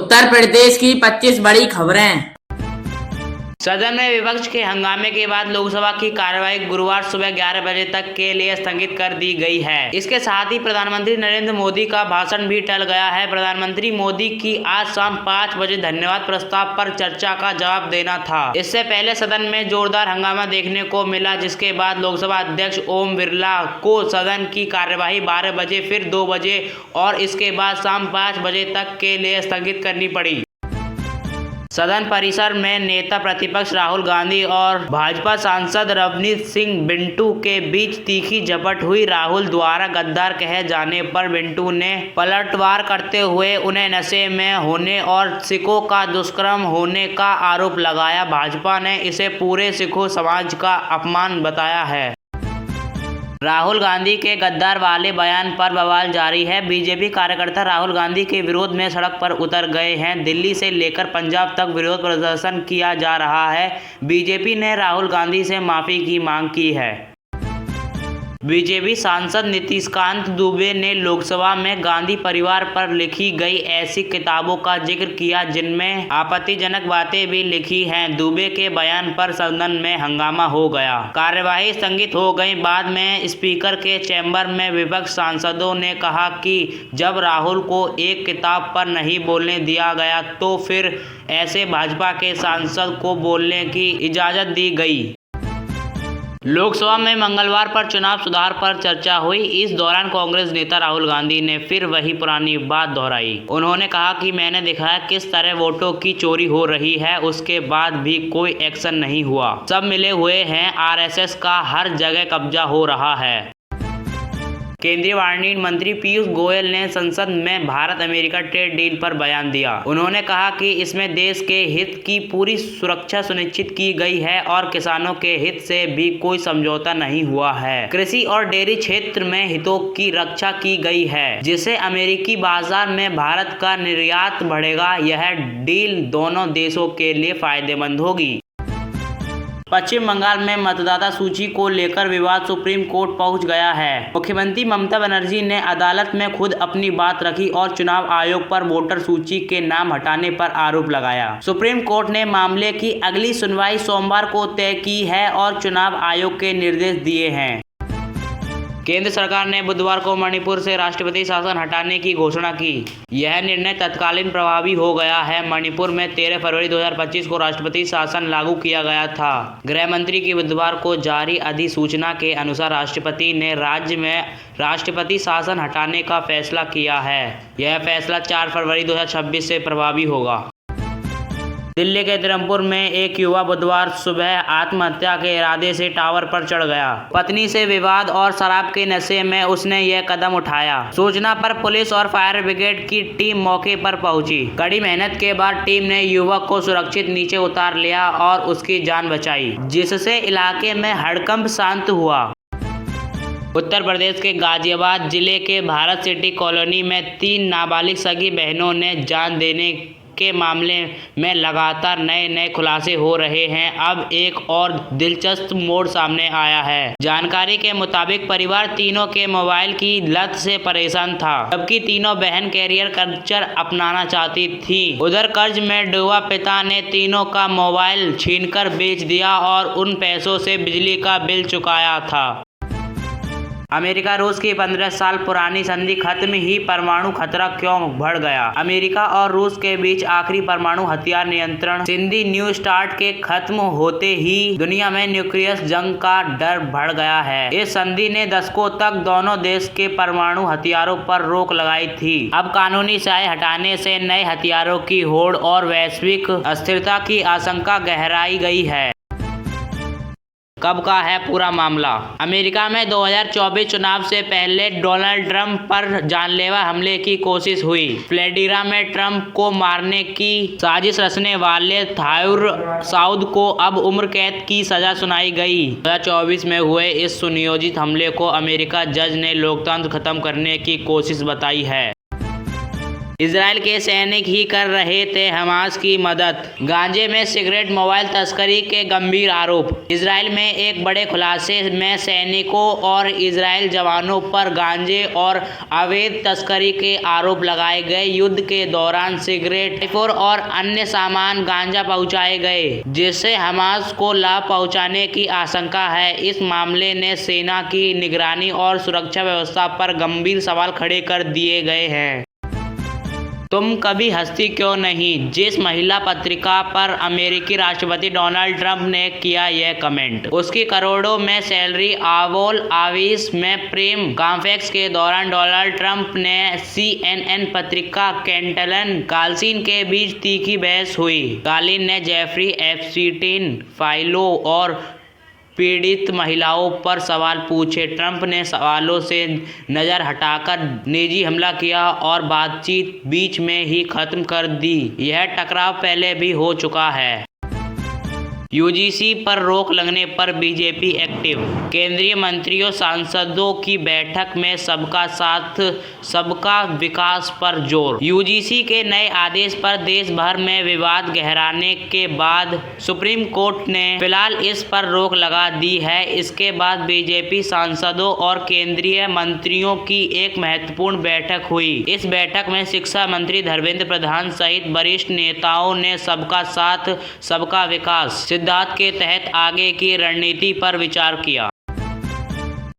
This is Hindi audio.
उत्तर प्रदेश की 25 बड़ी खबरें। सदन में विपक्ष के हंगामे के बाद लोकसभा की कार्यवाही गुरुवार सुबह 11 बजे तक के लिए स्थगित कर दी गई है। इसके साथ ही प्रधानमंत्री नरेंद्र मोदी का भाषण भी टल गया है। प्रधानमंत्री मोदी की आज शाम 5 बजे धन्यवाद प्रस्ताव पर चर्चा का जवाब देना था। इससे पहले सदन में जोरदार हंगामा देखने को मिला, जिसके बाद लोकसभा अध्यक्ष ओम बिरला को सदन की कार्यवाही 12 बजे, फिर 2 बजे और इसके बाद शाम 5 बजे तक के लिए स्थगित करनी पड़ी। सदन परिसर में नेता प्रतिपक्ष राहुल गांधी और भाजपा सांसद रवनीत सिंह बिंटू के बीच तीखी झपट हुई। राहुल द्वारा गद्दार कहे जाने पर बिंटू ने पलटवार करते हुए उन्हें नशे में होने और सिखों का दुष्कर्म होने का आरोप लगाया। भाजपा ने इसे पूरे सिखों समाज का अपमान बताया है। राहुल गांधी के गद्दार वाले बयान पर बवाल जारी है। बीजेपी कार्यकर्ता राहुल गांधी के विरोध में सड़क पर उतर गए हैं। दिल्ली से लेकर पंजाब तक विरोध प्रदर्शन किया जा रहा है। बीजेपी ने राहुल गांधी से माफी की मांग की है। बीजेपी सांसद नीतीशकांत दुबे ने लोकसभा में गांधी परिवार पर लिखी गई ऐसी किताबों का जिक्र किया जिनमें आपत्तिजनक बातें भी लिखी हैं। दुबे के बयान पर सदन में हंगामा हो गया। कार्यवाही स्थगित हो गई। बाद में स्पीकर के चैम्बर में विपक्ष सांसदों ने कहा कि जब राहुल को एक किताब पर नहीं बोलने दिया गया तो फिर ऐसे भाजपा के सांसद को बोलने की इजाजत दी गई। लोकसभा में मंगलवार पर चुनाव सुधार पर चर्चा हुई। इस दौरान कांग्रेस नेता राहुल गांधी ने फिर वही पुरानी बात दोहराई। उन्होंने कहा कि मैंने दिखाया किस तरह वोटों की चोरी हो रही है, उसके बाद भी कोई एक्शन नहीं हुआ। सब मिले हुए हैं, आरएसएस का हर जगह कब्जा हो रहा है। केंद्रीय वाणिज्य मंत्री पीयूष गोयल ने संसद में भारत अमेरिका ट्रेड डील पर बयान दिया। उन्होंने कहा कि इसमें देश के हित की पूरी सुरक्षा सुनिश्चित की गई है और किसानों के हित से भी कोई समझौता नहीं हुआ है। कृषि और डेयरी क्षेत्र में हितों की रक्षा की गई है, जिससे अमेरिकी बाजार में भारत का निर्यात बढ़ेगा। यह डील दोनों देशों के लिए फायदेमंद होगी। पश्चिम बंगाल में मतदाता सूची को लेकर विवाद सुप्रीम कोर्ट पहुंच गया है। मुख्यमंत्री ममता बनर्जी ने अदालत में खुद अपनी बात रखी और चुनाव आयोग पर वोटर सूची के नाम हटाने पर आरोप लगाया। सुप्रीम कोर्ट ने मामले की अगली सुनवाई सोमवार को तय की है और चुनाव आयोग के निर्देश दिए हैं। केंद्र सरकार ने बुधवार को मणिपुर से राष्ट्रपति शासन हटाने की घोषणा की। यह निर्णय तत्कालीन प्रभावी हो गया है। मणिपुर में 13 फरवरी 2025 को राष्ट्रपति शासन लागू किया गया था। गृह मंत्री की बुधवार को जारी अधिसूचना के अनुसार राष्ट्रपति ने राज्य में राष्ट्रपति शासन हटाने का फैसला किया है। यह फैसला 4 फरवरी 2026 से प्रभावी होगा। दिल्ली के धर्मपुर में एक युवा बुधवार सुबह आत्महत्या के इरादे से टावर पर चढ़ गया। पत्नी से विवाद और शराब के नशे में उसने यह कदम उठाया। सूचना पर पुलिस और फायर ब्रिगेड की टीम मौके पर पहुंची। कड़ी मेहनत के बाद टीम ने युवक को सुरक्षित नीचे उतार लिया और उसकी जान बचाई, जिससे इलाके में हड़कंप शांत हुआ। उत्तर प्रदेश के गाजियाबाद जिले के भारत सिटी कॉलोनी में 3 नाबालिग सगी बहनों ने जान देने के मामले में लगातार नए खुलासे हो रहे हैं। अब एक और दिलचस्प मोड़ सामने आया है। जानकारी के मुताबिक परिवार तीनों के मोबाइल की लत से परेशान था, जबकि तीनों बहन कैरियर कल्चर अपनाना चाहती थी। उधर कर्ज में डूबा पिता ने तीनों का मोबाइल छीनकर बेच दिया और उन पैसों से बिजली का बिल चुकाया था। अमेरिका रूस की 15 साल पुरानी संधि खत्म ही परमाणु खतरा क्यों बढ़ गया? अमेरिका और रूस के बीच आखिरी परमाणु हथियार नियंत्रण संधि न्यू स्टार्ट के खत्म होते ही दुनिया में न्यूक्लियर जंग का डर बढ़ गया है। इस संधि ने दशकों तक दोनों देश के परमाणु हथियारों पर रोक लगाई थी। अब कानूनी साए हटाने से नए हथियारों की होड़ और वैश्विक अस्थिरता की आशंका गहराई गई है। कब का है पूरा मामला? अमेरिका में 2024 चुनाव से पहले डोनाल्ड ट्रंप पर जानलेवा हमले की कोशिश हुई। फ्लोरिडा में ट्रंप को मारने की साजिश रचने वाले थाउर साउद को अब उम्र कैद की सजा सुनाई गई। 2024 में हुए इस सुनियोजित हमले को अमेरिका जज ने लोकतंत्र खत्म करने की कोशिश बताई है। इजराइल के सैनिक ही कर रहे थे हमास की मदद। गांजे में सिगरेट, मोबाइल तस्करी के गंभीर आरोप। इजराइल में एक बड़े खुलासे में सैनिकों और इजराइल जवानों पर गांजे और अवैध तस्करी के आरोप लगाए गए। युद्ध के दौरान सिगरेट, राइफल और अन्य सामान गांजा पहुंचाए गए, जिससे हमास को लाभ पहुंचाने की आशंका है। इस मामले ने सेना की निगरानी और सुरक्षा व्यवस्था पर गंभीर सवाल खड़े कर दिए गए हैं। तुम कभी हंसती क्यों नहीं? जिस महिला पत्रिका पर अमेरिकी राष्ट्रपति डोनाल्ड ट्रंप ने किया यह कमेंट। उसकी करोड़ों में सैलरी, आवोल आविस में प्रेम कॉन्फ्रेंस के दौरान डोनाल्ड ट्रंप ने CNN पत्रिका कैटलन काल्सिन के बीच तीखी बहस हुई। कालिन ने जेफरी एप्स्टीन फाइलों और पीड़ित महिलाओं पर सवाल पूछे। ट्रंप ने सवालों से नजर हटाकर निजी हमला किया और बातचीत बीच में ही खत्म कर दी। यह टकराव पहले भी हो चुका है। UGC पर रोक लगने पर बीजेपी एक्टिव। केंद्रीय मंत्रियों सांसदों की बैठक में सबका साथ सबका विकास पर जोर। UGC के नए आदेश पर देश भर में विवाद गहराने के बाद सुप्रीम कोर्ट ने फिलहाल इस पर रोक लगा दी है। इसके बाद बीजेपी सांसदों और केंद्रीय मंत्रियों की एक महत्वपूर्ण बैठक हुई। इस बैठक में शिक्षा मंत्री धर्मेंद्र प्रधान सहित वरिष्ठ नेताओं ने सबका साथ सबका विकास सिद्धांत के तहत आगे की रणनीति पर विचार किया।